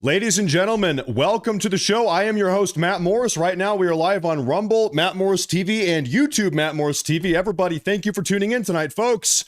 Ladies and gentlemen, welcome to the show. I am your host, Matt Morris. Right now, we are live on Rumble, Matt Morris TV, and YouTube, Matt Morris TV. Everybody, thank you for tuning in tonight, folks.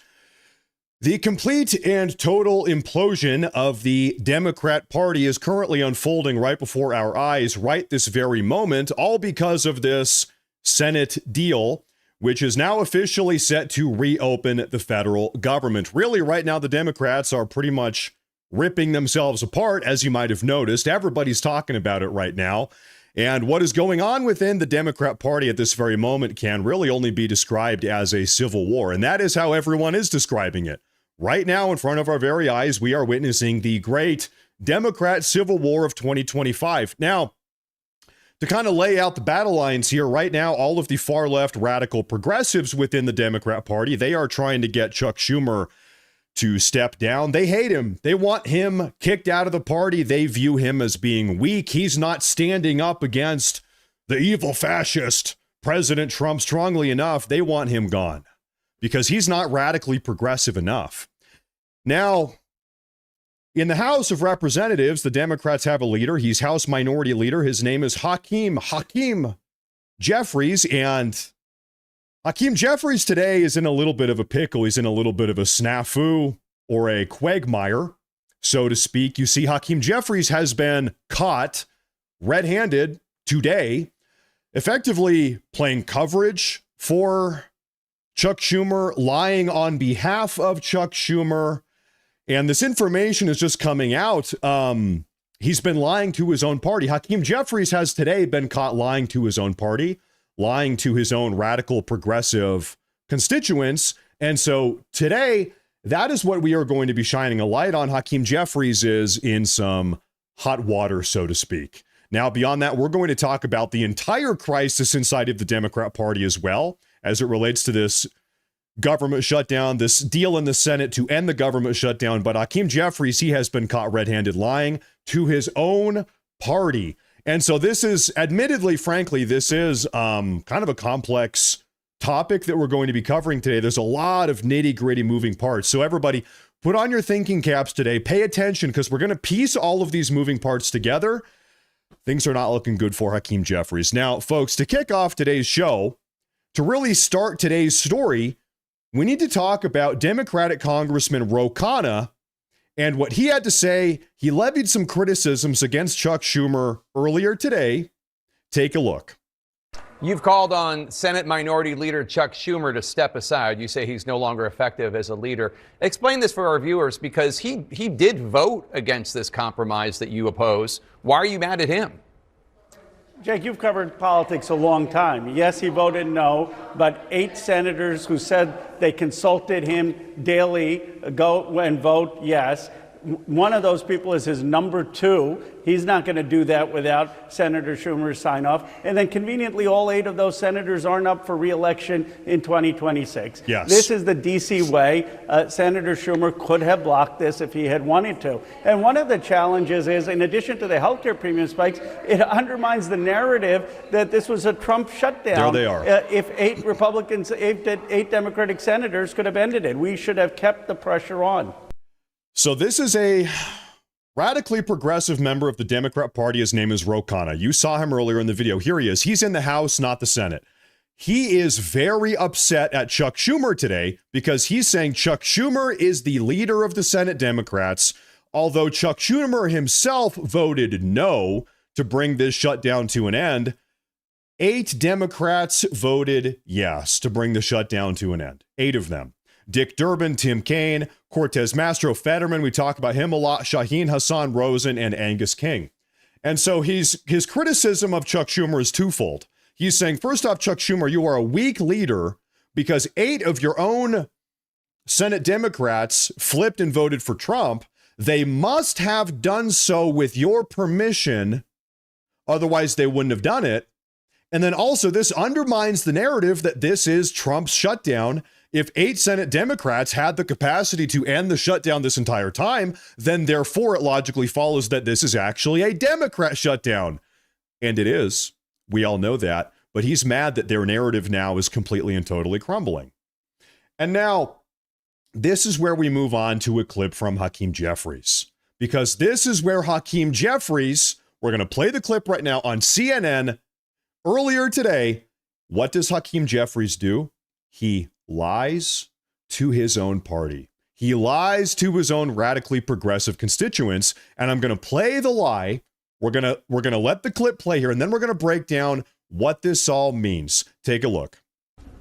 The complete and total implosion of the Democrat Party is currently unfolding right before our eyes, right this very moment, all because of this Senate deal, which is now officially set to reopen the federal government. Really, right now, the Democrats are pretty much ripping themselves apart, as you might have noticed. Everybody's talking about it right now. And what is going on within the Democrat Party at this very moment can really only be described as a civil war. And that is how everyone is describing it. Right now, in front of our very eyes, we are witnessing the great Democrat Civil War of 2025. Now, to kind of lay out the battle lines here, right now, all of the far left radical progressives within the Democrat Party, they are trying to get Chuck Schumer to step down. They hate him. They want him kicked out of the party. They view him as being weak. He's not standing up against the evil fascist President Trump strongly enough. They want him gone because he's not radically progressive enough. Now, in the House of Representatives, the Democrats have a leader. He's House Minority Leader. His name is Hakeem Jeffries, and Hakeem Jeffries today is in a little bit of a pickle. He's in a little bit of a snafu or a quagmire, so to speak. You see, Hakeem Jeffries has been caught red-handed today, effectively playing coverage for Chuck Schumer, lying on behalf of Chuck Schumer. And this information is just coming out. He's been lying to his own party. Hakeem Jeffries has today been caught lying to his own party, lying to his own radical progressive constituents. And so today, that is what we are going to be shining a light on. Hakeem Jeffries is in some hot water, so to speak. Now, beyond that, we're going to talk about the entire crisis inside of the Democrat Party as well, as it relates to this government shutdown, this deal in the Senate to end the government shutdown. But Hakeem Jeffries, he has been caught red-handed lying to his own party. And so this is, admittedly, frankly, this is kind of a complex topic that we're going to be covering today. There's a lot of nitty-gritty moving parts. So everybody, put on your thinking caps today. Pay attention, because we're going to piece all of these moving parts together. Things are not looking good for Hakeem Jeffries. Now, folks, to kick off today's show, to really start today's story, we need to talk about Democratic Congressman Khanna and what he had to say. He levied some criticisms against Chuck Schumer earlier today. Take a look. You've called on Senate Minority Leader Chuck Schumer to step aside. You say he's no longer effective as a leader. Explain this for our viewers, because he did vote against this compromise that you oppose. Why are you mad at him? Jake, you've covered politics a long time. Yes, he voted no, but 8 senators who said they consulted him daily go and vote yes. One of those people is his number 2. He's not going to do that without Senator Schumer's sign off. And then conveniently, all 8 of those senators aren't up for re-election in 2026. Yes. This is the D.C. way. Senator Schumer could have blocked this if he had wanted to. And one of the challenges is, in addition to the healthcare premium spikes, it undermines the narrative that this was a Trump shutdown. There they are. If 8 Democratic senators could have ended it, we should have kept the pressure on. So this is a radically progressive member of the Democrat Party. His name is Khanna. You saw him earlier in the video. Here he is. He's in the House, not the Senate. He is very upset at Chuck Schumer today because he's saying Chuck Schumer is the leader of the Senate Democrats, although Chuck Schumer himself voted no to bring this shutdown to an end. 8 Democrats voted yes to bring the shutdown to an end. 8 of them. Dick Durbin, Tim Kaine, Cortez Mastro, Fetterman, we talk about him a lot, Shaheen, Hassan Rosen, and Angus King. And so his criticism of Chuck Schumer is twofold. He's saying, first off, Chuck Schumer, you are a weak leader because 8 of your own Senate Democrats flipped and voted for Trump. They must have done so with your permission, otherwise they wouldn't have done it. And then also, this undermines the narrative that this is Trump's shutdown. If 8 Senate Democrats had the capacity to end the shutdown this entire time, then therefore it logically follows that this is actually a Democrat shutdown. And it is. We all know that. But he's mad that their narrative now is completely and totally crumbling. And now, this is where we move on to a clip from Hakeem Jeffries. because this is where Hakeem Jeffries, we're going to play the clip right now on CNN earlier today. What does Hakeem Jeffries do? He lies to his own party. He lies to his own radically progressive constituents, and I'm going to play the lie. We're going to let the clip play here, and then we're going to break down what this all means. Take a look.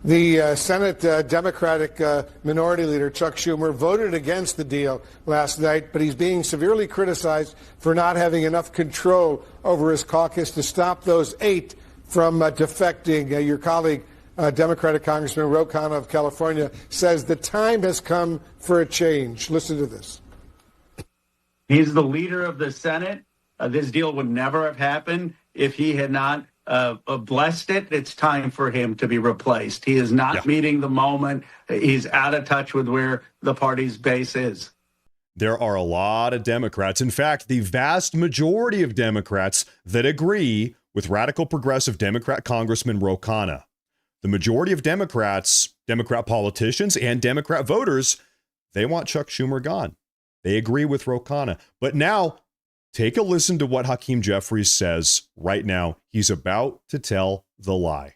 The Senate Democratic Minority Leader, Chuck Schumer, voted against the deal last night, but he's being severely criticized for not having enough control over his caucus to stop those 8 from defecting. Your colleague, Democratic Congressman Khanna of California, says the time has come for a change. Listen to this. He's the leader of the Senate. This deal would never have happened if he had not blessed it. It's time for him to be replaced. He is not meeting the moment. He's out of touch with where the party's base is. There are a lot of Democrats, in fact, the vast majority of Democrats, that agree with radical progressive Democrat Congressman Khanna. The majority of Democrats, Democrat politicians, and Democrat voters, they want Chuck Schumer gone. They agree with Khanna. But now, take a listen to what Hakeem Jeffries says right now. He's about to tell the lie.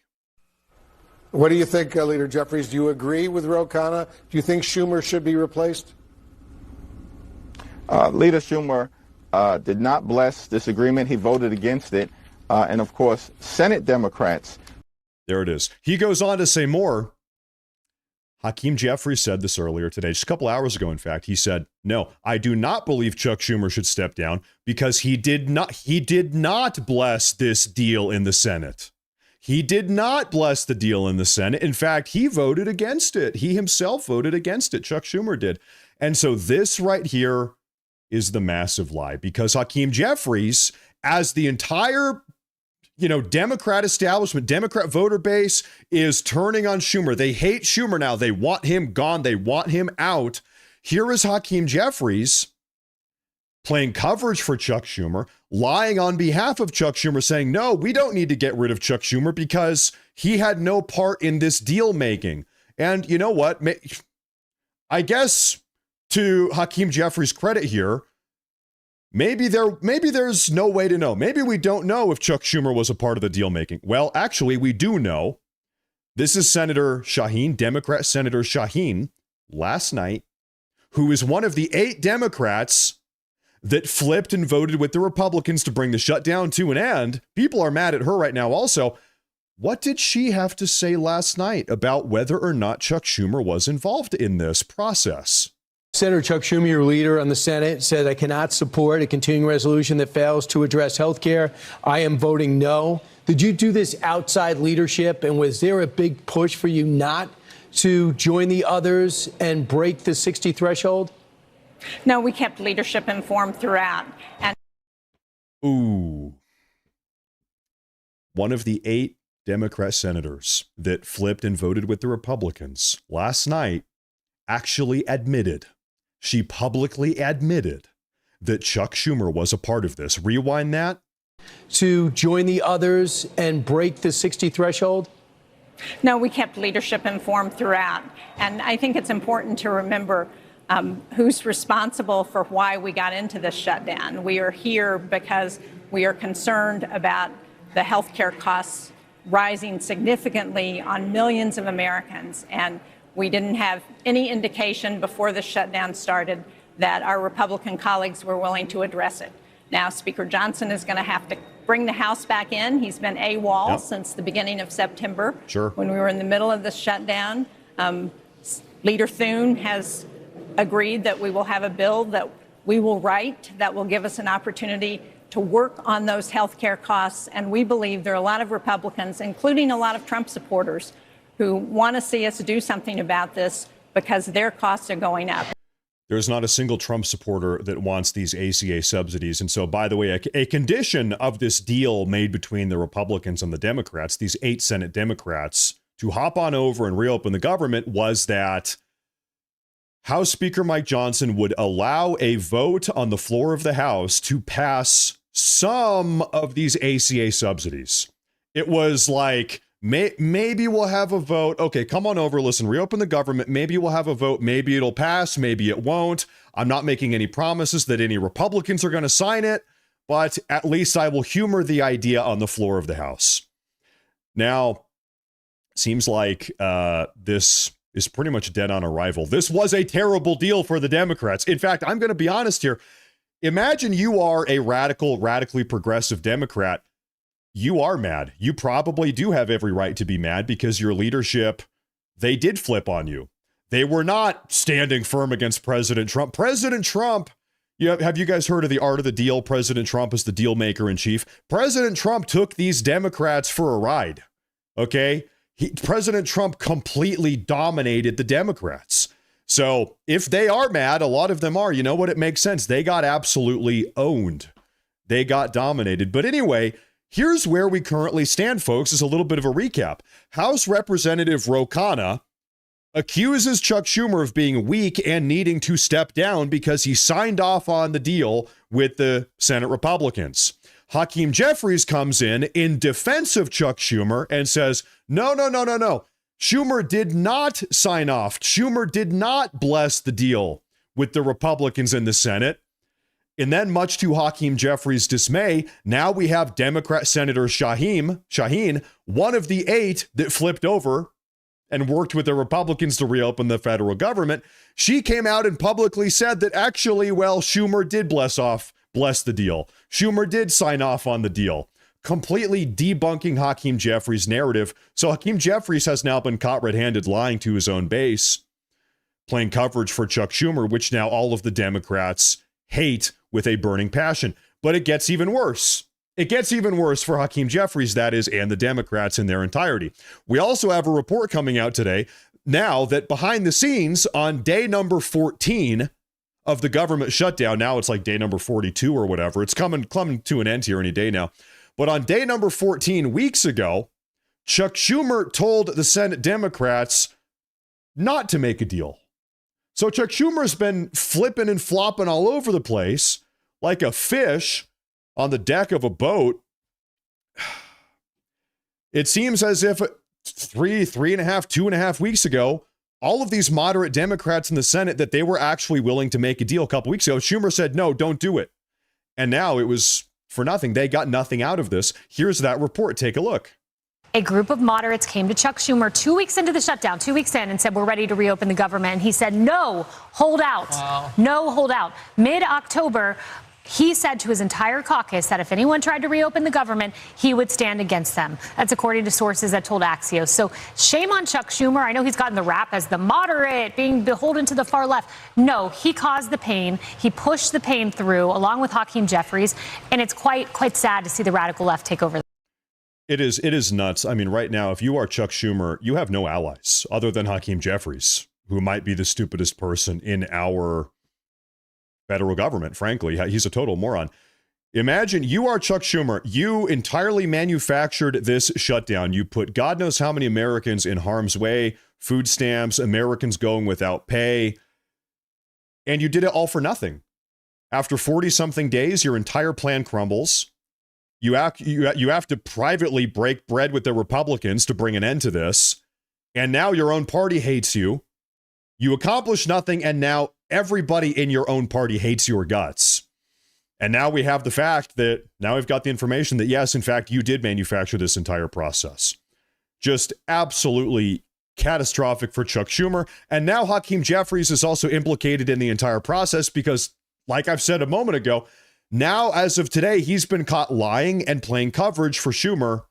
What do you think, Leader Jeffries? Do you agree with Khanna? Do you think Schumer should be replaced? Leader Schumer did not bless this agreement. He voted against it. And, of course, Senate Democrats. There it is. He goes on to say more. Hakeem Jeffries said this earlier today, just a couple hours ago, in fact. He said, no, I do not believe Chuck Schumer should step down because he did not bless this deal in the Senate. He did not bless the deal in the Senate. In fact, he voted against it. He himself voted against it. Chuck Schumer did. And so this right here is the massive lie, because Hakeem Jeffries, as the entire Democrat establishment, Democrat voter base is turning on Schumer. They hate Schumer now. They want him gone. They want him out. Here is Hakeem Jeffries playing coverage for Chuck Schumer, lying on behalf of Chuck Schumer, saying, no, we don't need to get rid of Chuck Schumer because he had no part in this deal making. And you know what? I guess to Hakeem Jeffries' credit here, Maybe there's no way to know. Maybe we don't know if Chuck Schumer was a part of the deal making. Well, actually, we do know. This is Senator Shaheen, Democrat Senator Shaheen, last night, who is one of the 8 Democrats that flipped and voted with the Republicans to bring the shutdown to an end. People are mad at her right now also. What did she have to say last night about whether or not Chuck Schumer was involved in this process? Senator Chuck Schumer, your leader on the Senate, said, I cannot support a continuing resolution that fails to address health care. I am voting no. Did you do this outside leadership? And was there a big push for you not to join the others and break the 60 threshold? No, we kept leadership informed throughout. And ooh. One of the 8 Democrat senators that flipped and voted with the Republicans last night actually admitted. She publicly admitted that Chuck Schumer was a part of this. Rewind that. To join the others and break the 60 threshold? no, we kept leadership informed throughout. And I think it's important to remember who's responsible for why we got into this shutdown. We are here because we are concerned about the health care costs rising significantly on millions of Americans. And we didn't have any indication before the shutdown started that our Republican colleagues were willing to address it. Now, Speaker Johnson is going to have to bring the House back in. He's been AWOL since the beginning of September, when we were in the middle of the shutdown. Leader Thune has agreed that we will have a bill that we will write that will give us an opportunity to work on those health care costs. And we believe there are a lot of Republicans, including a lot of Trump supporters, who want to see us do something about this because their costs are going up. There's not a single Trump supporter that wants these ACA subsidies. And so, by the way, a condition of this deal made between the Republicans and the Democrats, these 8 Senate Democrats, to hop on over and reopen the government was that House Speaker Mike Johnson would allow a vote on the floor of the House to pass some of these ACA subsidies. It was like Maybe we'll have a vote. Okay, come on over. Listen, reopen the government. Maybe we'll have a vote. Maybe it'll pass. Maybe it won't. I'm not making any promises that any Republicans are going to sign it, but at least I will humor the idea on the floor of the House. Now, seems like this is pretty much dead on arrival. This was a terrible deal for the Democrats. In fact, I'm going to be honest here. Imagine you are a radically progressive Democrat. You are mad. You probably do have every right to be mad because your leadership, they did flip on you. They were not standing firm against President Trump. President Trump, have you guys heard of the art of the deal? President Trump is the deal maker in chief. President Trump took these Democrats for a ride. Okay? President Trump completely dominated the Democrats. So if they are mad, a lot of them are, you know what? It makes sense. They got absolutely owned. They got dominated. But anyway, here's where we currently stand, folks, is a little bit of a recap. House Representative Khanna accuses Chuck Schumer of being weak and needing to step down because he signed off on the deal with the Senate Republicans. Hakeem Jeffries comes in defense of Chuck Schumer and says, no. Schumer did not sign off. Schumer did not bless the deal with the Republicans in the Senate. And then, much to Hakeem Jeffries' dismay, now we have Democrat Senator Shaheen, one of the 8 that flipped over and worked with the Republicans to reopen the federal government. She came out and publicly said that actually, well, Schumer did bless the deal. Schumer did sign off on the deal, completely debunking Hakeem Jeffries' narrative. So Hakeem Jeffries has now been caught red-handed lying to his own base, playing coverage for Chuck Schumer, which now all of the Democrats hate with a burning passion. But it gets even worse. It gets even worse for Hakeem Jeffries, that is, and the Democrats in their entirety. We also have a report coming out today now that behind the scenes on day number 14 of the government shutdown, now it's like day number 42 or whatever. It's coming to an end here any day now. But on day number 14 weeks ago, Chuck Schumer told the Senate Democrats not to make a deal. So Chuck Schumer's been flipping and flopping all over the place like a fish on the deck of a boat. It seems as if 2.5 weeks ago, all of these moderate Democrats in the Senate, that they were actually willing to make a deal a couple weeks ago. Schumer said, no, don't do it. And now it was for nothing. They got nothing out of this. Here's that report. Take a look. A group of moderates came to Chuck Schumer 2 weeks into the shutdown, 2 weeks in, and said, we're ready to reopen the government. And he said, no, hold out. Wow. No, hold out. Mid-October, he said to his entire caucus that if anyone tried to reopen the government, he would stand against them. That's according to sources that told Axios. So shame on Chuck Schumer. I know he's gotten the rap as the moderate, being beholden to the far left. No, he caused the pain. He pushed the pain through, along with Hakeem Jeffries. And it's quite sad to see the radical left take over. It is nuts. I mean, right now, if you are Chuck Schumer, you have no allies other than Hakeem Jeffries, who might be the stupidest person in our federal government, frankly. He's a total moron. Imagine you are Chuck Schumer. You entirely manufactured this shutdown. You put God knows how many Americans in harm's way, food stamps, Americans going without pay, and you did it all for nothing. After 40-something days, your entire plan crumbles. You have to privately break bread with the Republicans to bring an end to this, and now your own party hates you. You accomplish nothing, and now everybody in your own party hates your guts. And now we have the fact that now we've got the information that, yes, in fact, you did manufacture this entire process. Just absolutely catastrophic for Chuck Schumer. And now Hakeem Jeffries is also implicated in the entire process because, like I've said a moment ago, now, as of today, he's been caught lying and playing coverage for Schumer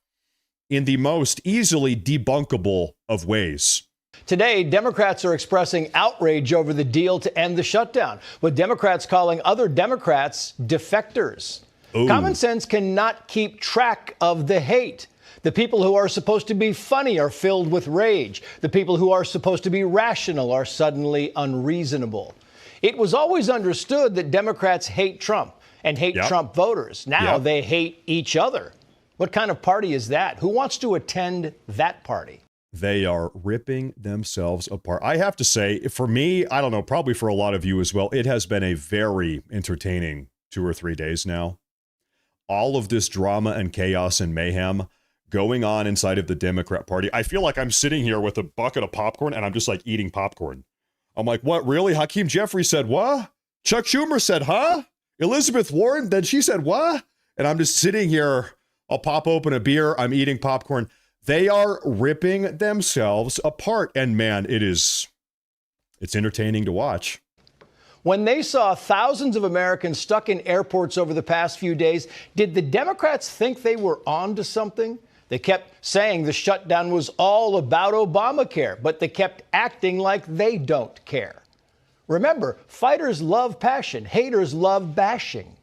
in the most easily debunkable of ways. Today, Democrats are expressing outrage over the deal to end the shutdown, with Democrats calling other Democrats defectors. Ooh. Common sense cannot keep track of the hate. The people who are supposed to be funny are filled with rage. The people who are supposed to be rational are suddenly unreasonable. It was always understood that Democrats hate Trump and hate Trump voters. Now they hate each other. What kind of party is that? Who wants to attend that party? They are ripping themselves apart. I have to say, for me, I don't know, probably for a lot of you as well, it has been a very entertaining 2 or 3 days now. All of this drama and chaos and mayhem going on inside of the Democrat Party. I feel like I'm sitting here with a bucket of popcorn and I'm just like eating popcorn. I'm like, what, really? Hakeem Jeffries said, what? Chuck Schumer said, huh? Elizabeth Warren, then she said, what? And I'm just sitting here. I'll pop open a beer. I'm eating popcorn. They are ripping themselves apart. And man, it's entertaining to watch. When they saw thousands of Americans stuck in airports over the past few days, did the Democrats think they were on to something? They kept saying the shutdown was all about Obamacare, but they kept acting like they don't care. Remember, fighters love passion, haters love bashing.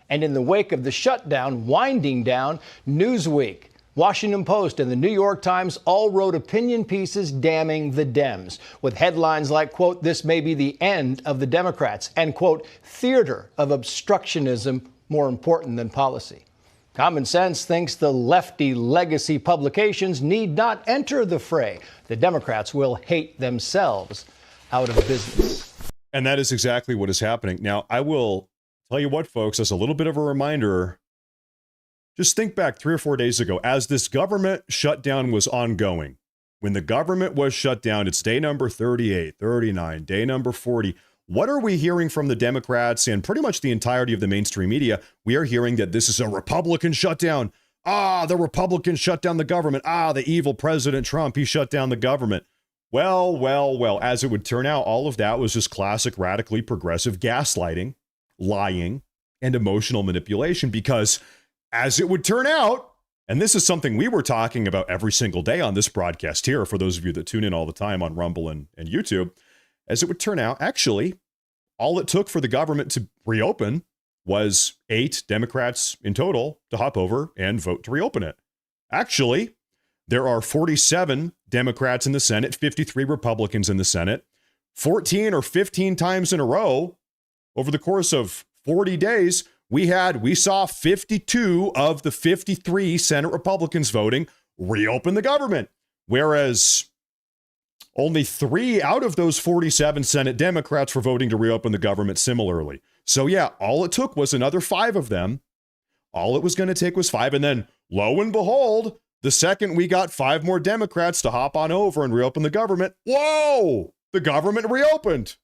And in the wake of the shutdown winding down, Newsweek, Washington Post, and the New York Times all wrote opinion pieces damning the Dems, with headlines like, quote, this may be the end of the Democrats, and, quote, theater of obstructionism more important than policy. Common Sense thinks the lefty legacy publications need not enter the fray. The Democrats will hate themselves out of business. And that is exactly what is happening. Now, I will tell you what, folks, as a little bit of a reminder, just think back 3 or 4 days ago, as this government shutdown was ongoing. When the government was shut down, it's day number 38, 39, day number 40. What are we hearing from the Democrats and pretty much the entirety of the mainstream media? We are hearing that this is a Republican shutdown. The Republicans shut down the government. The evil President Trump, he shut down the government. Well, as it would turn out, all of that was just classic radically progressive gaslighting, lying, and emotional manipulation, because as it would turn out, and this is something we were talking about every single day on this broadcast here, for those of you that tune in all the time on Rumble and YouTube, as it would turn out, actually, all it took for the government to reopen was 8 Democrats in total to hop over and vote to reopen it. Actually, there are 47 Democrats in the Senate, 53 Republicans in the Senate. 14 or 15 times in a row over the course of 40 days, we saw 52 of the 53 Senate Republicans voting reopen the government, whereas only 3 out of those 47 Senate Democrats were voting to reopen the government similarly. So yeah, all it took was another 5 of them. All it was going to take was 5. And then lo and behold, the second we got 5 more Democrats to hop on over and reopen the government, whoa, the government reopened.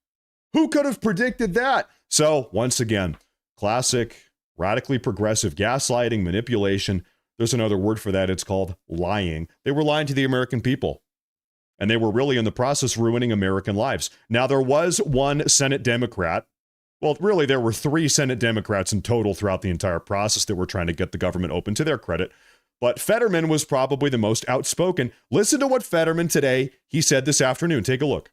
Who could have predicted that? So once again, classic radically progressive gaslighting, manipulation. There's another word for that. It's called lying. They were lying to the American people. And they were really in the process ruining American lives. Now, there was 1 Senate Democrat. Well, really, there were 3 Senate Democrats in total throughout the entire process that were trying to get the government open, to their credit. But Fetterman was probably the most outspoken. Listen to what Fetterman today, he said this afternoon. Take a look.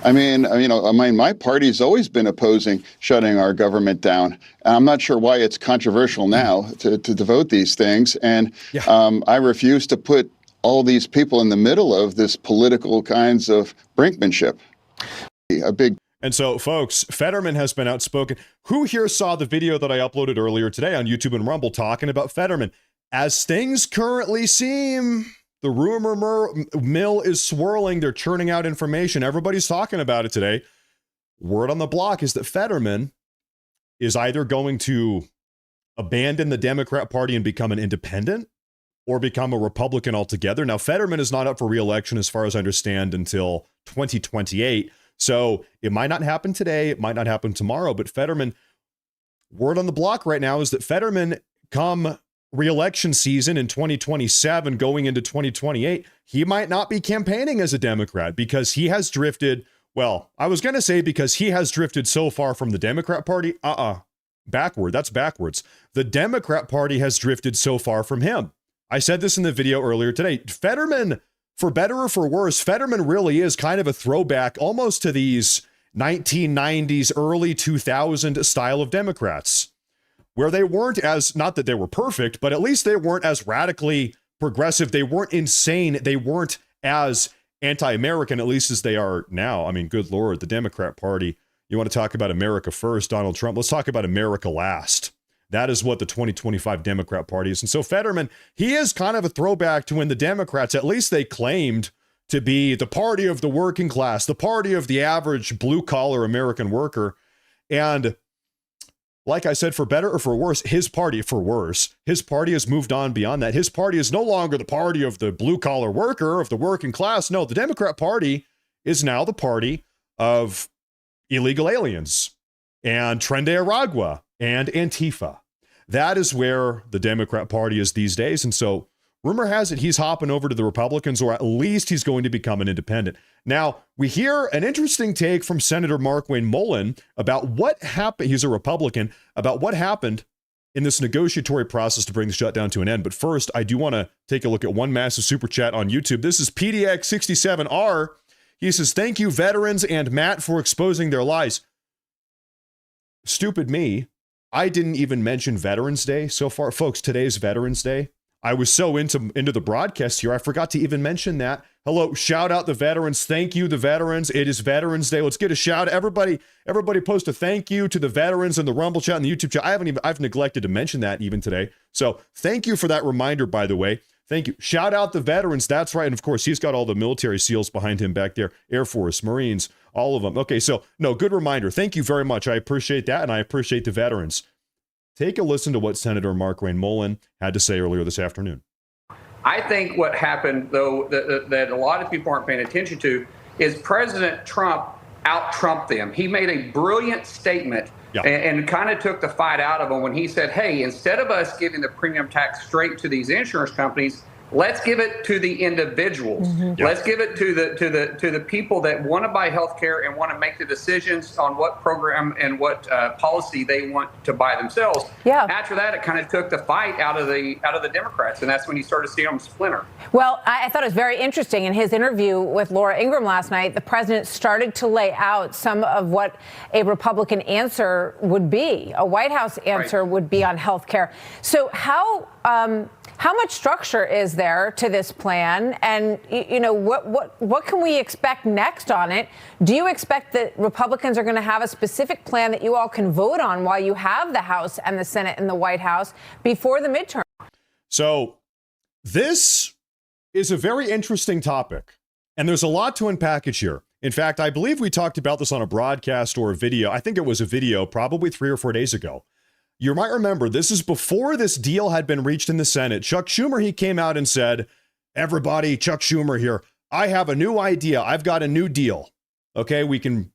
My party's always been opposing shutting our government down. And I'm not sure why it's controversial now to devote these things. And I refuse to put all these people in the middle of this political kinds of brinkmanship. And so, folks, Fetterman has been outspoken. Who here saw the video that I uploaded earlier today on YouTube and Rumble talking about Fetterman? As things currently seem, the rumor mill is swirling. They're churning out information. Everybody's talking about it today. Word on the block is that Fetterman is either going to abandon the Democrat Party and become an independent, or become a Republican altogether. Now, Fetterman is not up for re-election, as far as I understand, until 2028. So it might not happen today. It might not happen tomorrow. But Fetterman, word on the block right now is that Fetterman, come re-election season in 2027, going into 2028, he might not be campaigning as a Democrat, because he has drifted. Well, I was going to say because he has drifted so far from the Democrat Party. Backward. That's backwards. The Democrat Party has drifted so far from him. I said this in the video earlier today. Fetterman, for better or for worse, Fetterman really is kind of a throwback almost to these 1990s, early 2000 style of Democrats, where they weren't as, not that they were perfect, but at least they weren't as radically progressive. They weren't insane. They weren't as anti-American, at least as they are now. I mean, good Lord, the Democrat Party. You want to talk about America first, Donald Trump? Let's talk about America last. That is what the 2025 Democrat Party is. And so Fetterman, he is kind of a throwback to when the Democrats, at least they claimed to be the party of the working class, the party of the average blue-collar American worker. And like I said, for better or for worse, his party has moved on beyond that. His party is no longer the party of the blue collar worker, of the working class. No, the Democrat Party is now the party of illegal aliens and Tren de Aragua and Antifa. That is where the Democrat Party is these days. And so rumor has it he's hopping over to the Republicans, or at least he's going to become an independent. Now, we hear an interesting take from Senator Markwayne Mullin about what happened. He's a Republican, about what happened in this negotiatory process to bring the shutdown to an end. But first, I do want to take a look at one massive super chat on YouTube. This is PDX67R. He says, thank you, veterans and Matt, for exposing their lies. Stupid me. I didn't even mention Veterans Day so far. Folks, today's Veterans Day. I was so into the broadcast here, I forgot to even mention that. Hello, shout out the veterans. Thank you, the veterans. It is Veterans Day. Let's get a shout. Everybody post a thank you to the veterans in the Rumble chat and the YouTube chat. I've neglected to mention that even today. So thank you for that reminder, by the way. Thank you. Shout out the veterans. That's right. And of course, he's got all the military SEALs behind him back there. Air Force, Marines, all of them. Okay, so no, good reminder. Thank you very much. I appreciate that, and I appreciate the veterans. Take a listen to what Senator Markwayne Mullin had to say earlier this afternoon. I think what happened, though, that a lot of people aren't paying attention to, is President Trump out-Trumped them. He made a brilliant statement and kind of took the fight out of them when he said, hey, instead of us giving the premium tax straight to these insurance companies, let's give it to the individuals. Let's give it to the people that want to buy health care and want to make the decisions on what program and what policy they want to buy themselves. After that, it kind of took the fight out of the Democrats, and that's when you started seeing them splinter. Well, I thought it was very interesting. In his interview with Laura Ingraham last night, the president started to lay out some of what a Republican answer would be, a White House answer would be on health care. So how much structure is there to this plan? And, you know, what can we expect next on it? Do you expect that Republicans are going to have a specific plan that you all can vote on while you have the House and the Senate and the White House before the midterm? So this is a very interesting topic, and there's a lot to unpackage here. In fact, I believe we talked about this on a broadcast or a video. I think it was a video probably 3 or 4 days ago. You might remember, this is before this deal had been reached in the Senate. Chuck Schumer, he came out and said, everybody, Chuck Schumer here, I have a new idea. I've got a new deal. Okay, we can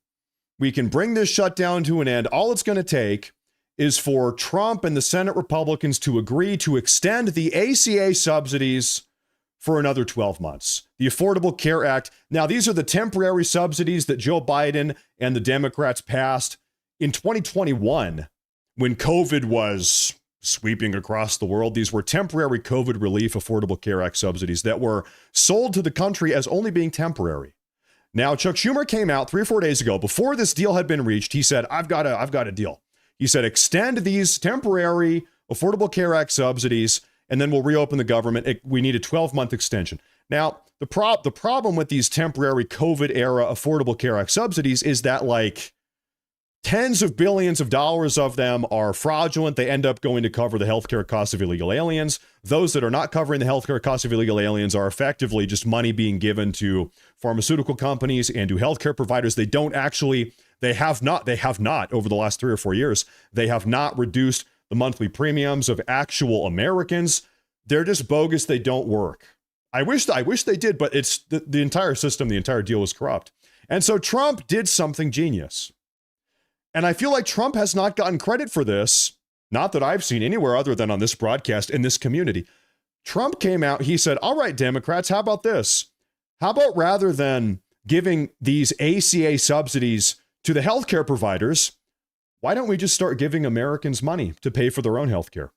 bring this shutdown to an end. All it's going to take is for Trump and the Senate Republicans to agree to extend the ACA subsidies for another 12 months. The Affordable Care Act. Now, these are the temporary subsidies that Joe Biden and the Democrats passed in 2021. When COVID was sweeping across the world, these were temporary COVID relief Affordable Care Act subsidies that were sold to the country as only being temporary. Now, Chuck Schumer came out 3 or 4 days ago, before this deal had been reached. He said, I've got a deal. He said, extend these temporary Affordable Care Act subsidies, and then we'll reopen the government. We need a 12-month extension. Now, the problem with these temporary COVID-era Affordable Care Act subsidies is that, like, tens of billions of dollars of them are fraudulent. They end up going to cover the healthcare costs of illegal aliens. Those that are not covering the healthcare costs of illegal aliens are effectively just money being given to pharmaceutical companies and to healthcare providers. They have not over the last 3 or 4 years, they have not reduced the monthly premiums of actual Americans. They're just bogus. They don't work. I wish they did, but it's the entire system, the entire deal was corrupt. And so Trump did something genius. And I feel like Trump has not gotten credit for this, not that I've seen anywhere other than on this broadcast in this community. Trump came out, he said, all right, Democrats, how about this? How about rather than giving these ACA subsidies to the healthcare providers, why don't we just start giving Americans money to pay for their own healthcare?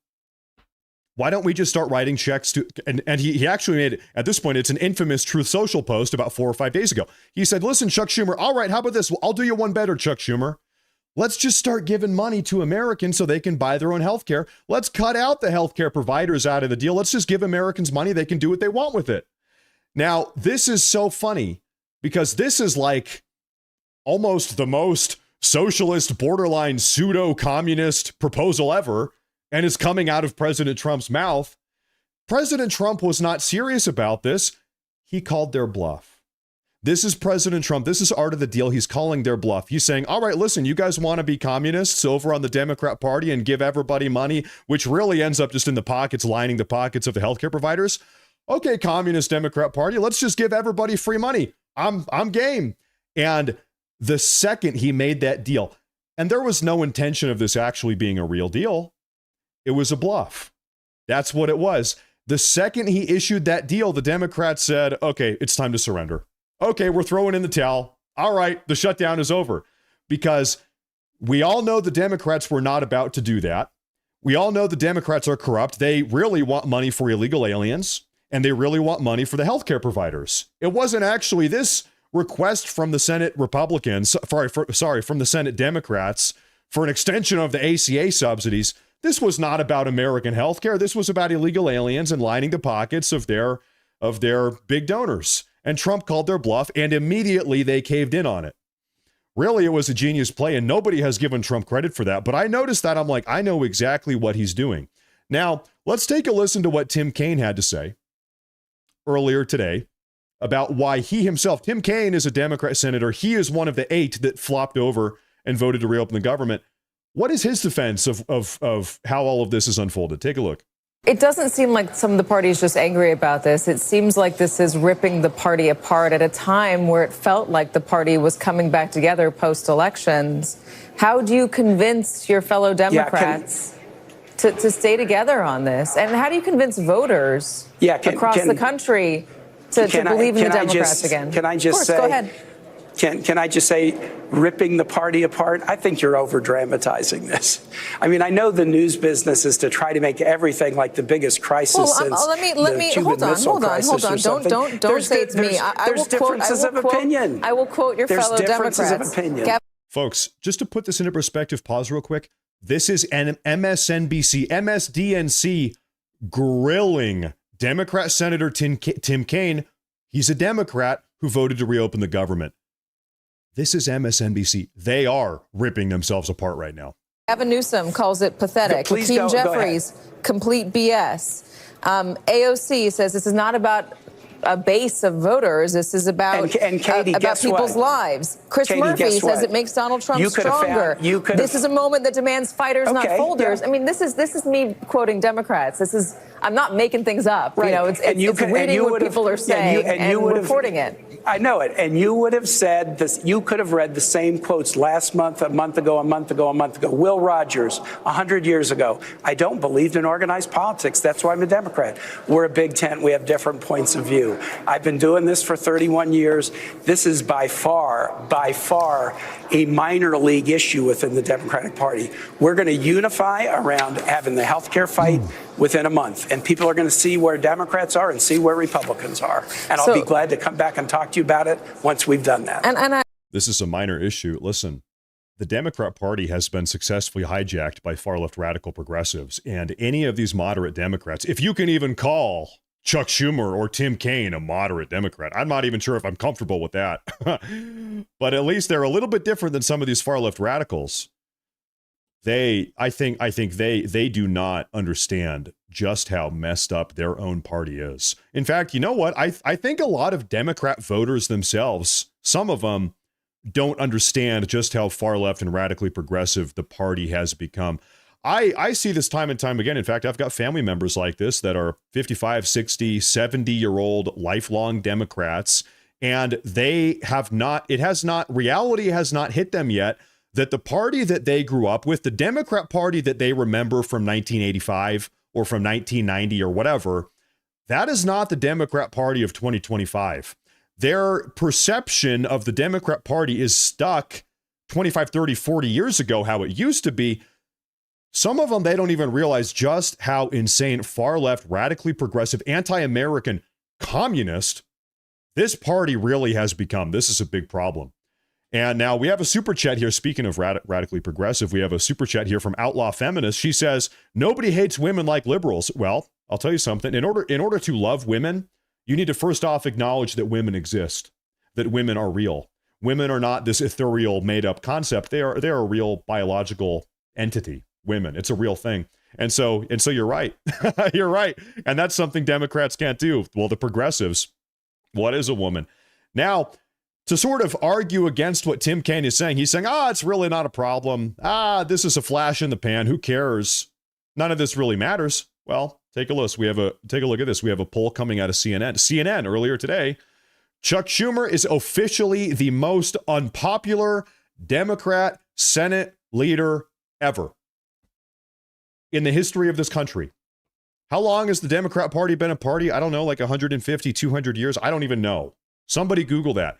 Why don't we just start writing checks to, and he actually made, at this point, it's an infamous Truth Social post about 4 or 5 days ago. He said, listen, Chuck Schumer, all right, how about this? Well, I'll do you one better, Chuck Schumer. Let's just start giving money to Americans so they can buy their own healthcare. Let's cut out the healthcare providers out of the deal. Let's just give Americans money. They can do what they want with it. Now, this is so funny because this is like almost the most socialist, borderline pseudo-communist proposal ever, and it's coming out of President Trump's mouth. President Trump was not serious about this. He called their bluff. This is President Trump. This is art of the deal. He's calling their bluff. He's saying, all right, listen, you guys want to be communists over on the Democrat Party and give everybody money, which really ends up just in the pockets, lining the pockets of the healthcare providers. Okay, communist Democrat Party, let's just give everybody free money. I'm game. And the second he made that deal, and there was no intention of this actually being a real deal, it was a bluff. That's what it was. The second he issued that deal, the Democrats said, okay, it's time to surrender. Okay, we're throwing in the towel. All right, the shutdown is over. Because we all know the Democrats were not about to do that. We all know the Democrats are corrupt. They really want money for illegal aliens, and they really want money for the healthcare providers. It wasn't actually this request from the Senate Republicans, from the Senate Democrats for an extension of the ACA subsidies. This was not about American healthcare. This was about illegal aliens and lining the pockets of their big donors. And Trump called their bluff, and immediately they caved in on it. Really, it was a genius play, and nobody has given Trump credit for that. But I noticed that. I'm like, I know exactly what he's doing. Now, let's take a listen to what Tim Kaine had to say earlier today about why he himself, Tim Kaine is a Democrat senator. He is one of the 8 that flopped over and voted to reopen the government. What is his defense of how all of this has unfolded? Take a look. It doesn't seem like some of the party is just angry about this. It seems like this is ripping the party apart at a time where it felt like the party was coming back together post-elections. How do you convince your fellow Democrats to stay together on this? And how do you convince voters across the country to believe in the Democrats again? Can I just say, go ahead. Can I just say, ripping the party apart? I think you're over-dramatizing this. I mean, I know the news business is to try to make everything like the biggest crisis since the Cuban Missile Crisis or something. Don't say it's me. There's differences of opinion. I will quote your fellow Democrats. There's differences of opinion. Folks, just to put this into perspective, pause real quick. This is an MSNBC, MSDNC grilling Democrat Senator Tim Kaine. He's a Democrat who voted to reopen the government. This is MSNBC. They are ripping themselves apart right now. Gavin Newsom calls it pathetic. Hakeem Jeffries, complete BS. AOC says this is not about a base of voters. This is about Katie, about people's lives. Chris Murphy says it makes Donald Trump stronger. This is a moment that demands fighters, not folders. I mean, this is me quoting Democrats. I'm not making things up. Right. You know, it's reading what people are saying and reporting it. I know it. And you would have said this. You could have read the same quotes last month, a month ago. Will Rogers, 100 years ago. I don't believe in organized politics. That's why I'm a Democrat. We're a big tent. We have different points of view. I've been doing this for 31 years. This is by far a minor league issue within the Democratic Party. We're going to unify around having the health care fight within a month. And people are going to see where Democrats are and see where Republicans are. And I'll be glad to come back and talk to you about it once we've done that. This is a minor issue. Listen, the Democrat Party has been successfully hijacked by far-left radical progressives. And any of these moderate Democrats, if you can even call Chuck Schumer or Tim Kaine a moderate Democrat, I'm not even sure if I'm comfortable with that. But at least they're a little bit different than some of these far-left radicals. I think they do not understand just how messed up their own party is. In fact, you know what? I think a lot of Democrat voters themselves, some of them don't understand just how far left and radically progressive the party has become. I see this time and time again. In fact, I've got family members like this that are 55, 60, 70-year-old lifelong Democrats, and reality has not hit them yet that the party that they grew up with, the Democrat Party that they remember from 1985 or from 1990 or whatever, that is not the Democrat Party of 2025. Their perception of the Democrat Party is stuck 25, 30, 40 years ago, how it used to be. Some of them, they don't even realize just how insane, far-left, radically progressive, anti-American, communist this party really has become. This is a big problem. And now we have a super chat here. Speaking of radically progressive, we have a super chat here from Outlaw Feminist. She says, nobody hates women like liberals. Well, I'll tell you something. In order to love women, you need to first off acknowledge that women exist, that women are real. Women are not this ethereal, made-up concept. They're a real biological entity. Women, it's a real thing. And so you're right. You're right. And that's something Democrats can't do. Well, the progressives, what is a woman? Now, to sort of argue against what Tim Kaine is saying. He's saying, it's really not a problem. This is a flash in the pan. Who cares? None of this really matters. Well, take a look. Take a look at this. We have a poll coming out of CNN. CNN earlier today. Chuck Schumer is officially the most unpopular Democrat Senate leader ever in the history of this country. How long has the Democrat Party been a party? I don't know, like 150, 200 years. I don't even know. Somebody Google that.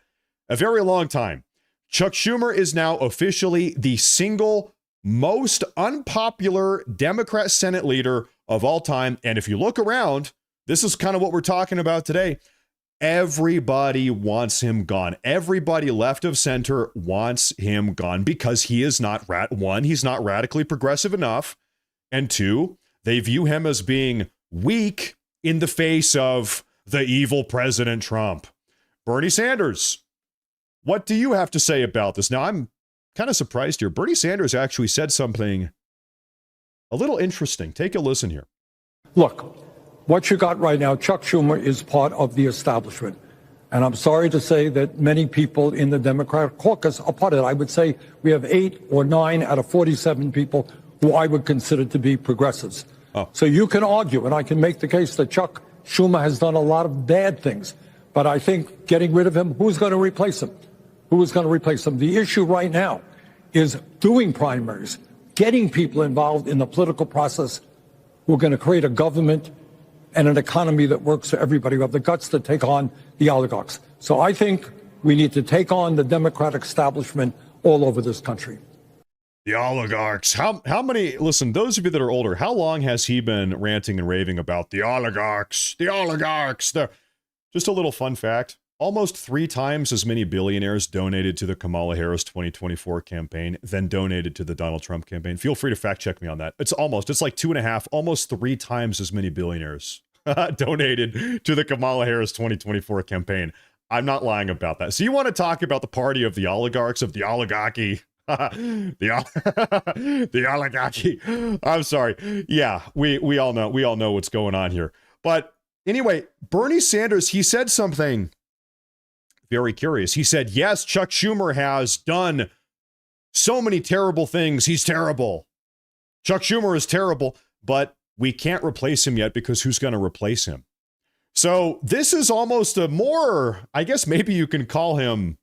A very long time. Chuck Schumer is now officially the single most unpopular Democrat Senate leader of all time. And if you look around, this is kind of what we're talking about today. Everybody wants him gone. Everybody left of center wants him gone because he is not, he's not radically progressive enough. And two, they view him as being weak in the face of the evil President Trump. Bernie Sanders, what do you have to say about this? Now, I'm kind of surprised here. Bernie Sanders actually said something a little interesting. Take a listen here. Look, what you got right now, Chuck Schumer is part of the establishment. And I'm sorry to say that many people in the Democratic caucus are part of it. I would say we have 8 or 9 out of 47 people who I would consider to be progressives. So you can argue, and I can make the case that Chuck Schumer has done a lot of bad things. But I think getting rid of him, who's going to replace him? Who is going to replace him? The issue right now is doing primaries, getting people involved in the political process who are going to create a government and an economy that works for everybody, who have the guts to take on the oligarchs. So I think we need to take on the Democratic establishment all over this country. The oligarchs. How many, listen, those of you that are older, how long has he been ranting and raving about the oligarchs? The oligarchs. Just a little fun fact. Almost 3 times as many billionaires donated to the Kamala Harris 2024 campaign than donated to the Donald Trump campaign. Feel free to fact check me on that. It's like 2.5, almost 3 times as many billionaires donated to the Kamala Harris 2024 campaign. I'm not lying about that. So you want to talk about the party of the oligarchs, of the oligarchy? the oligarchy. I'm sorry. Yeah, we all know what's going on here. But anyway, Bernie Sanders, he said something very curious. He said, yes, Chuck Schumer has done so many terrible things. He's terrible. Chuck Schumer is terrible, but we can't replace him yet because who's going to replace him? So this is almost a more, I guess maybe you can call him,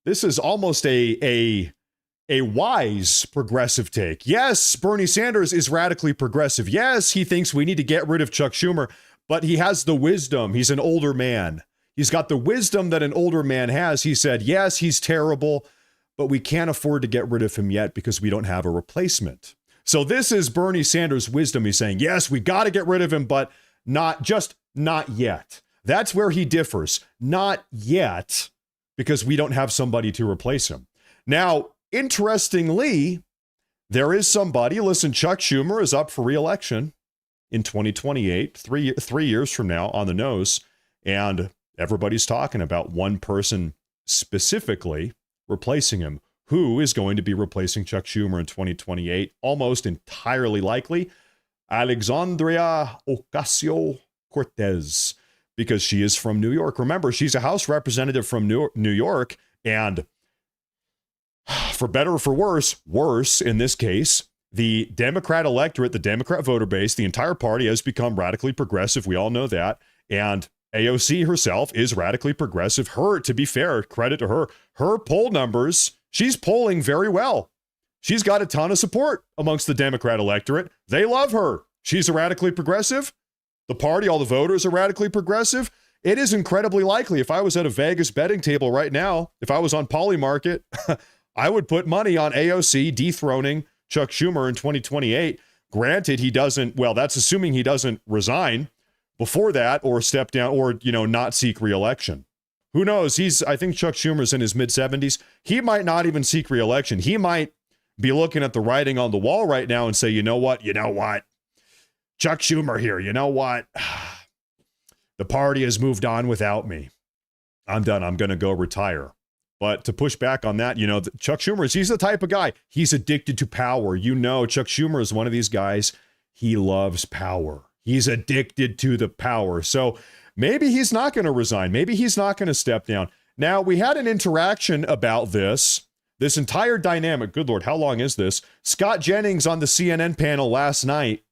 this is almost a wise progressive take. Yes, Bernie Sanders is radically progressive. Yes, he thinks we need to get rid of Chuck Schumer, but he has the wisdom. He's an older man. He's got the wisdom that an older man has. He said, yes, he's terrible, but we can't afford to get rid of him yet because we don't have a replacement. So this is Bernie Sanders' wisdom. He's saying, yes, we got to get rid of him, but not yet. That's where he differs. Not yet, because we don't have somebody to replace him. Now, interestingly, there is somebody. Listen, Chuck Schumer is up for re-election in 2028, three years from now on the nose. And everybody's talking about one person specifically replacing him. Who is going to be replacing Chuck Schumer in 2028? Almost entirely likely, Alexandria Ocasio-Cortez, because she is from New York. Remember, she's a House representative from New York, and for better or for worse in this case, the Democrat electorate, the Democrat voter base, the entire party has become radically progressive. We all know that. And AOC herself is radically progressive. To be fair, credit to her, her poll numbers, she's polling very well. She's got a ton of support amongst the Democrat electorate. They love her. She's a radically progressive. The party, all the voters are radically progressive. It is incredibly likely, if I was at a Vegas betting table right now, if I was on Polymarket, I would put money on AOC dethroning Chuck Schumer in 2028. Granted, he doesn't, well, that's assuming he doesn't resign before that or step down or, not seek re-election. Who knows? I think Chuck Schumer's in his mid-70s. He might not even seek re-election. He might be looking at the writing on the wall right now and say, you know what? Chuck Schumer here, you know what? The party has moved on without me. I'm done. I'm going to go retire. But to push back on that, Chuck Schumer, he's the type of guy. He's addicted to power. Chuck Schumer is one of these guys. He loves power. He's addicted to the power. So maybe he's not going to resign. Maybe he's not going to step down. Now, we had an interaction about this entire dynamic. Good Lord, how long is this? Scott Jennings on the CNN panel last night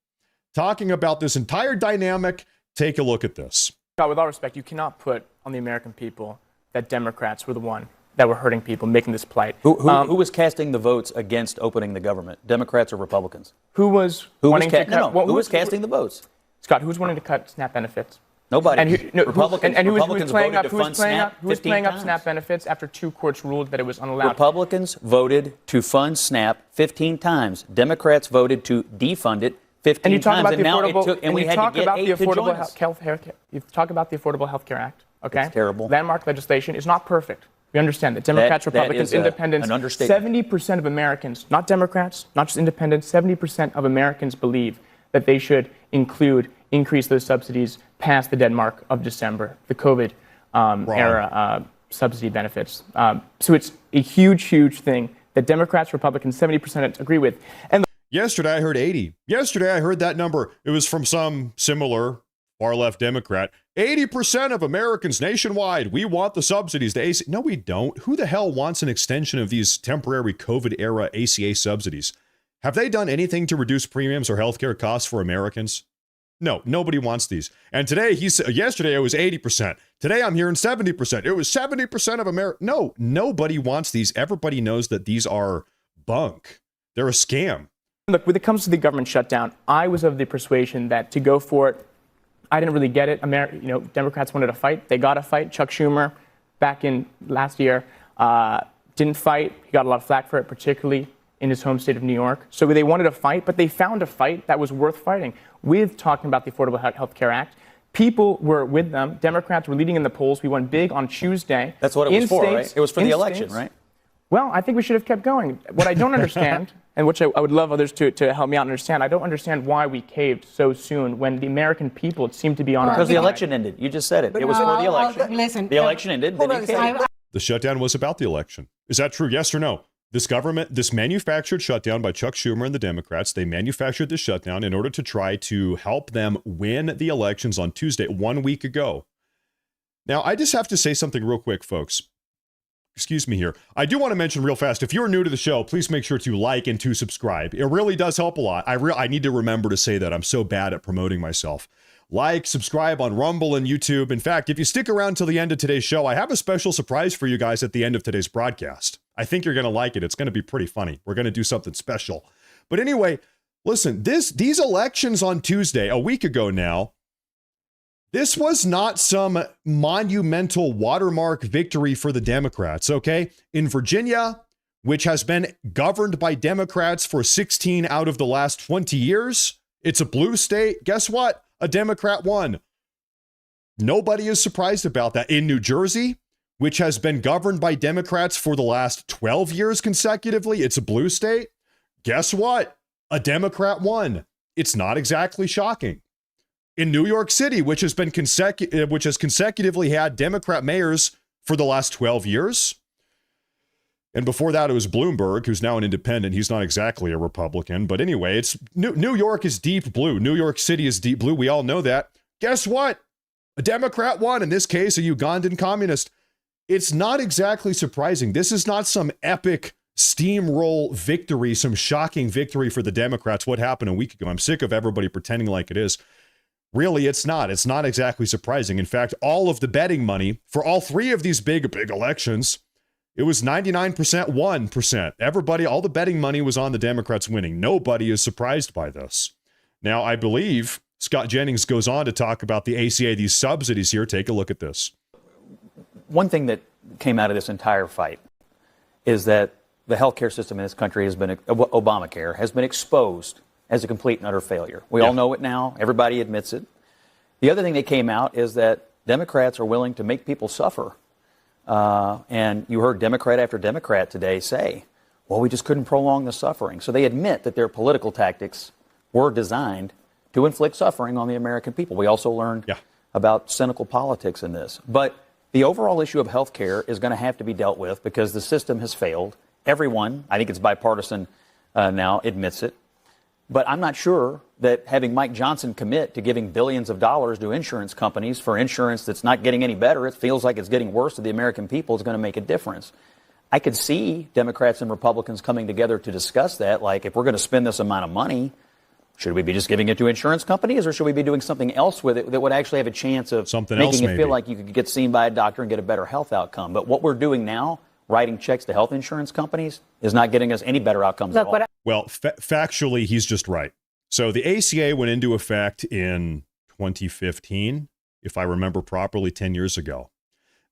talking about this entire dynamic. Take a look at this. God, with all respect, you cannot put on the American people that Democrats were the one that were hurting people, making this plight. Who was casting the votes against opening the government? Democrats or Republicans? Who was casting the votes? Scott, who was wanting to cut SNAP benefits? Nobody. And who was playing up SNAP SNAP benefits after 2 courts ruled that it was unallowed? Republicans voted to fund SNAP 15 times. Democrats voted to defund it 15 times. And now it took, and we had to get 8 to join us. You talk about the Affordable Health Care Act, okay? It's terrible. Landmark legislation is not perfect. We understand that Democrats, Republicans, independents, 70% of Americans, not Democrats, not just independents, 70% of Americans believe that they should increase those subsidies past the dead mark of December, the COVID era subsidy benefits. So it's a huge, huge thing that Democrats, Republicans, 70% agree with. And yesterday I heard 80. Yesterday I heard that number. It was from some similar far-left Democrat. 80% of Americans nationwide, we want the subsidies. The ACA. No, we don't. Who the hell wants an extension of these temporary COVID-era ACA subsidies? Have they done anything to reduce premiums or healthcare costs for Americans? No, nobody wants these. And today, yesterday it was 80%. Today I'm hearing 70%. It was 70% of America. No, nobody wants these. Everybody knows that these are bunk. They're a scam. Look, when it comes to the government shutdown, I was of the persuasion that to go for it, I didn't really get it. Democrats wanted a fight. They got a fight. Chuck Schumer, back in last year, didn't fight. He got a lot of flack for it, particularly in his home state of New York. So they wanted a fight, but they found a fight that was worth fighting with talking about the Affordable Health Care Act. People were with them. Democrats were leading in the polls. We won big on Tuesday. That's what it was for, right? It was for the election, right? Well, I think we should have kept going. What I don't understand, and which I would love others to help me out understand, I don't understand why we caved so soon when the American people, it seemed to be on our side. Because the election ended. You just said it. It was for the election. The election ended. The shutdown was about the election. Is that true? Yes or no? This manufactured shutdown by Chuck Schumer and the Democrats, they manufactured this shutdown in order to try to help them win the elections on Tuesday, 1 week ago. Now, I just have to say something real quick, folks. Excuse me here. I do want to mention real fast, if you're new to the show, please make sure to like and to subscribe. It really does help a lot. I need to remember to say that. I'm so bad at promoting myself. Like, subscribe on Rumble and YouTube. In fact, if you stick around till the end of today's show, I have a special surprise for you guys at the end of today's broadcast. I think you're going to like it. It's going to be pretty funny. We're going to do something special. But anyway, listen, these elections on Tuesday, a week ago now, this was not some monumental watermark victory for the Democrats, okay? In Virginia, which has been governed by Democrats for 16 out of the last 20 years, it's a blue state. Guess what? A Democrat won. Nobody is surprised about that. In New Jersey, which has been governed by Democrats for the last 12 years consecutively, it's a blue state. Guess what? A Democrat won. It's not exactly shocking. In New York City, which has consecutively had Democrat mayors for the last 12 years. And before that, it was Bloomberg, who's now an independent. He's not exactly a Republican. But anyway, it's New York is deep blue. New York City is deep blue. We all know that. Guess what? A Democrat won. In this case, a Ugandan communist. It's not exactly surprising. This is not some epic steamroll victory, some shocking victory for the Democrats. What happened a week ago? I'm sick of everybody pretending like it is. Really, it's not. It's not exactly surprising. In fact, all of the betting money for all three of these big elections, it was 99%, 1%. Everybody, all the betting money was on the Democrats winning. Nobody is surprised by this. Now, I believe Scott Jennings goes on to talk about the ACA, these subsidies here. Take a look at this. One thing that came out of this entire fight is that the healthcare system in this country has been, Obamacare, has been exposed as a complete and utter failure. We all know it now. Everybody admits it. The other thing that came out is that Democrats are willing to make people suffer. And you heard Democrat after Democrat today say, well, we just couldn't prolong the suffering. So they admit that their political tactics were designed to inflict suffering on the American people. We also learned about cynical politics in this. But the overall issue of health care is going to have to be dealt with because the system has failed. Everyone, I think it's bipartisan now, admits it. But I'm not sure that having Mike Johnson commit to giving billions of dollars to insurance companies for insurance that's not getting any better, it feels like it's getting worse to the American people, is going to make a difference. I could see Democrats and Republicans coming together to discuss that. Like, if we're going to spend this amount of money, should we be just giving it to insurance companies, or should we be doing something else with it that would actually have a chance of making it feel like you could get seen by a doctor and get a better health outcome? But what we're doing now, writing checks to health insurance companies, is not getting us any better outcomes at all. Well, factually, he's just right. So the ACA went into effect in 2015, if I remember properly, 10 years ago.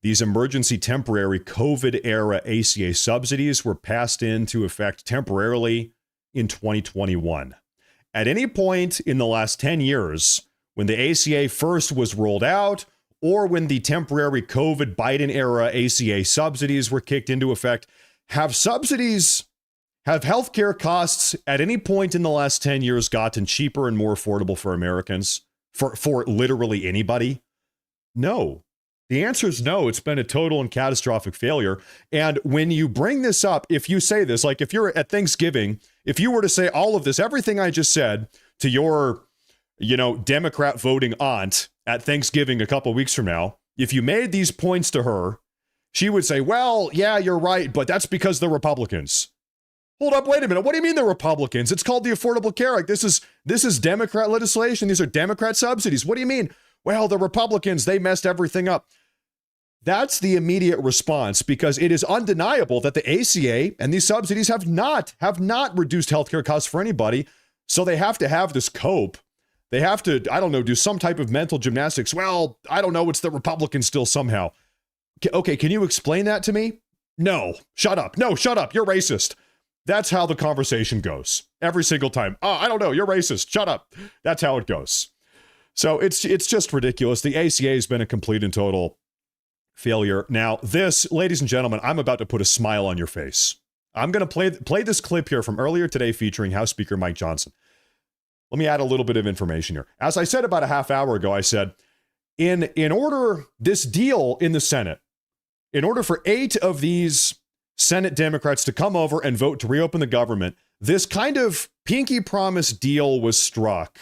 These emergency temporary COVID-era ACA subsidies were passed into effect temporarily in 2021. At any point in the last 10 years, when the ACA first was rolled out, or when the temporary COVID Biden-era ACA subsidies were kicked into effect, have healthcare costs at any point in the last 10 years gotten cheaper and more affordable for Americans? For literally anybody? No. The answer is no. It's been a total and catastrophic failure. And when you bring this up, if you say this, like if you're at Thanksgiving, if you were to say all of this, everything I just said to your, Democrat voting aunt at Thanksgiving a couple weeks from now, if you made these points to her, she would say, well, yeah, you're right, but that's because the Republicans. Hold up, wait a minute. What do you mean the Republicans? It's called the Affordable Care Act. This is Democrat legislation. These are Democrat subsidies. What do you mean? Well, the Republicans, they messed everything up. That's the immediate response, because it is undeniable that the ACA and these subsidies have not reduced healthcare costs for anybody. So they have to have this cope. They have to, do some type of mental gymnastics. Well, I don't know. It's the Republicans still somehow. Okay, can you explain that to me? No, shut up. No, shut up. You're racist. That's how the conversation goes every single time. Oh, I don't know. You're racist. Shut up. That's how it goes. So it's just ridiculous. The ACA has been a complete and total failure. Now, this, ladies and gentlemen, I'm about to put a smile on your face. I'm going to play this clip here from earlier today featuring House Speaker Mike Johnson. Let me add a little bit of information here. As I said about a half hour ago, I said, in order, this deal in the Senate, in order for 8 of these Senate Democrats to come over and vote to reopen the government, this kind of pinky promise deal was struck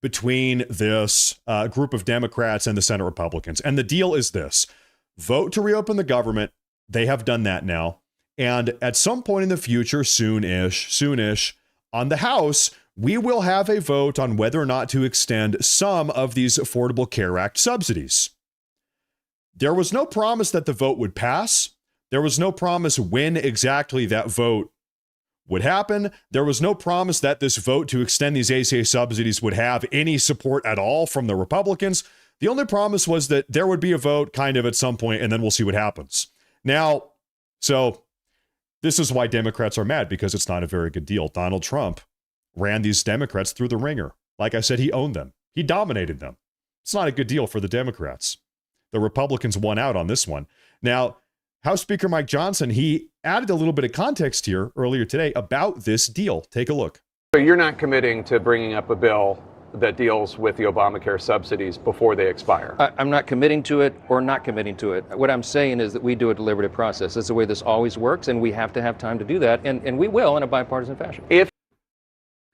between this group of Democrats and the Senate Republicans. And the deal is this: vote to reopen the government. They have done that now. And at some point in the future, soonish, on the House, we will have a vote on whether or not to extend some of these Affordable Care Act subsidies. There was no promise that the vote would pass. There was no promise when exactly that vote would happen. There was no promise that this vote to extend these ACA subsidies would have any support at all from the Republicans. The only promise was that there would be a vote kind of at some point, and then we'll see what happens. Now, so this is why Democrats are mad, because it's not a very good deal. Donald Trump ran these Democrats through the ringer. Like I said, he owned them. He dominated them. It's not a good deal for the Democrats. The Republicans won out on this one. Now, House Speaker Mike Johnson, he added a little bit of context here earlier today about this deal. Take a look. So you're not committing to bringing up a bill that deals with the Obamacare subsidies before they expire? I'm not committing to it or not committing to it. What I'm saying is that we do a deliberative process. That's the way this always works, and we have to have time to do that, and we will in a bipartisan fashion. If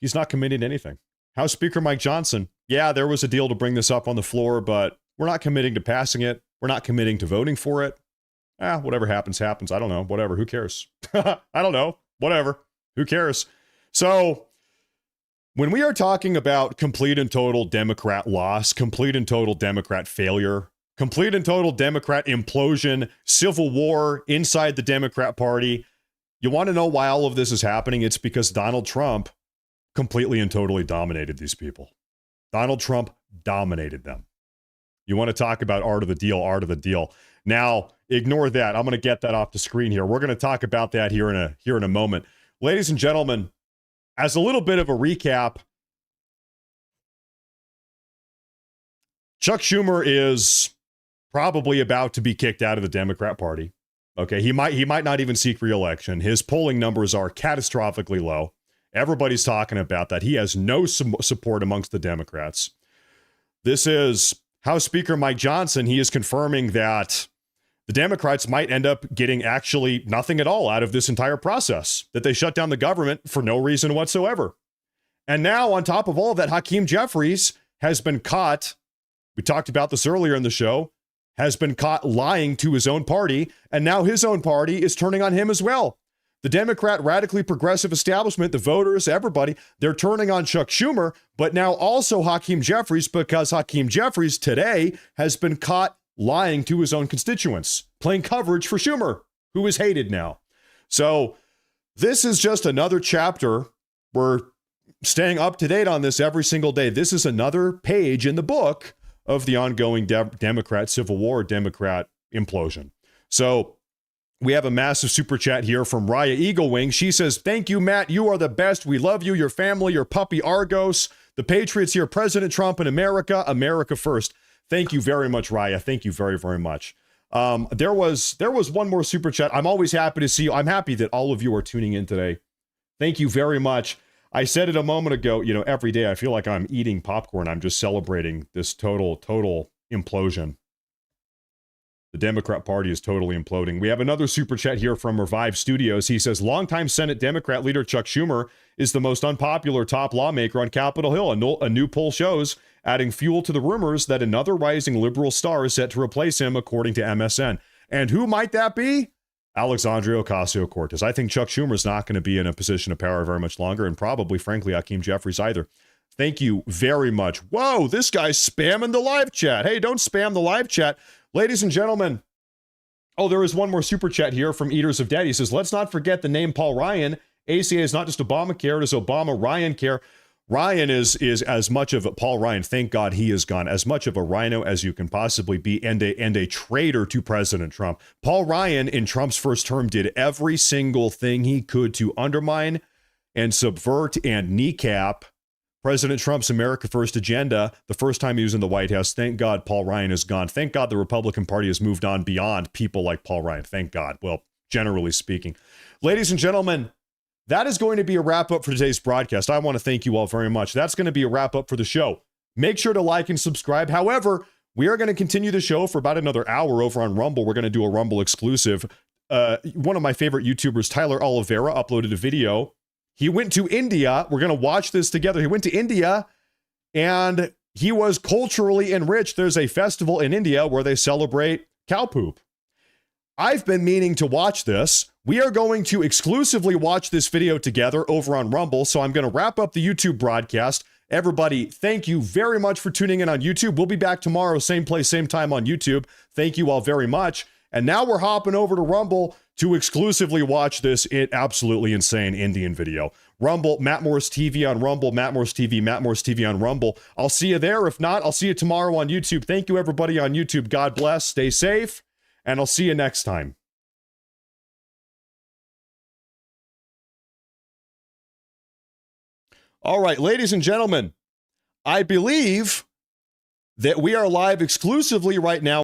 he's not committing to anything. House Speaker Mike Johnson, yeah, there was a deal to bring this up on the floor, but we're not committing to passing it. We're not committing to voting for it. Whatever happens, happens. I don't know. Whatever. Who cares? I don't know. Whatever. Who cares? So when we are talking about complete and total Democrat loss, complete and total Democrat failure, complete and total Democrat implosion, civil war inside the Democrat Party, you want to know why all of this is happening? It's because Donald Trump completely and totally dominated these people. Donald Trump dominated them. You want to talk about art of the deal. Now, ignore that. I'm going to get that off the screen here. We're going to talk about that here in a moment. Ladies and gentlemen, as a little bit of a recap, Chuck Schumer is probably about to be kicked out of the Democrat Party. Okay, he might not even seek re-election. His polling numbers are catastrophically low. Everybody's talking about that. He has no support amongst the Democrats. This is House Speaker Mike Johnson. He is confirming that the Democrats might end up getting actually nothing at all out of this entire process, that they shut down the government for no reason whatsoever. And now, on top of all of that, Hakeem Jeffries has been caught. We talked about this earlier in the show, has been caught lying to his own party, and now his own party is turning on him as well. The Democrat radically progressive establishment, the voters, everybody, they're turning on Chuck Schumer, but now also Hakeem Jeffries, because Hakeem Jeffries today has been caught lying to his own constituents, playing coverage for Schumer, who is hated now. So this is just another chapter. We're staying up to date on this every single day. This is another page in the book of the ongoing Democrat civil war, Democrat implosion. So we have a massive super chat here from Raya Eaglewing. She says, "Thank you, Matt. You are the best. We love you, your family, your puppy Argos, the Patriots here, President Trump in America, America first." Thank you very much, Raya. Thank you very, very much. There was one more super chat. I'm always happy to see you. I'm happy that all of you are tuning in today. Thank you very much. I said it a moment ago, every day I feel like I'm eating popcorn. I'm just celebrating this total implosion. The Democrat Party is totally imploding. We have another super chat here from Revive Studios. He says, longtime Senate Democrat leader Chuck Schumer is the most unpopular top lawmaker on Capitol Hill. A new poll shows, adding fuel to the rumors that another rising liberal star is set to replace him, according to MSN. And who might that be? Alexandria Ocasio-Cortez. I think Chuck Schumer is not going to be in a position of power very much longer, and probably, frankly, Hakeem Jeffries either. Thank you very much. Whoa, this guy's spamming the live chat. Hey, don't spam the live chat. Ladies and gentlemen, there is one more super chat here from Eaters of Dead. He says, let's not forget the name Paul Ryan. ACA is not just Obamacare, it is Obama Ryan Care. Ryan is as much of a Paul Ryan, thank God he is gone, as much of a rhino as you can possibly be, and a traitor to President Trump. Paul Ryan in Trump's first term did every single thing he could to undermine and subvert and kneecap President Trump's America First agenda the first time he was in the White House. Thank God Paul Ryan is gone. Thank God the Republican Party has moved on beyond people like Paul Ryan. Thank God. Well, generally speaking. Ladies and gentlemen, that is going to be a wrap up for today's broadcast. I want to thank you all very much. That's going to be a wrap up for the show. Make sure to like and subscribe. However, we are going to continue the show for about another hour over on Rumble. We're going to do a Rumble exclusive. One of my favorite YouTubers, Tyler Oliveira, uploaded a video. He went to India. We're going to watch this together. He went to India and he was culturally enriched. There's a festival in India where they celebrate cow poop. I've been meaning to watch this. We are going to exclusively watch this video together over on Rumble. So I'm going to wrap up the YouTube broadcast. Everybody, thank you very much for tuning in on YouTube. We'll be back tomorrow, same place, same time on YouTube. Thank you all very much. And now we're hopping over to Rumble to exclusively watch this absolutely insane Indian video. Rumble, Matt Morris TV on Rumble, Matt Morris TV, Matt Morris TV on Rumble. I'll see you there. If not, I'll see you tomorrow on YouTube. Thank you, everybody on YouTube. God bless. Stay safe. And I'll see you next time. All right, ladies and gentlemen, I believe that we are live exclusively right now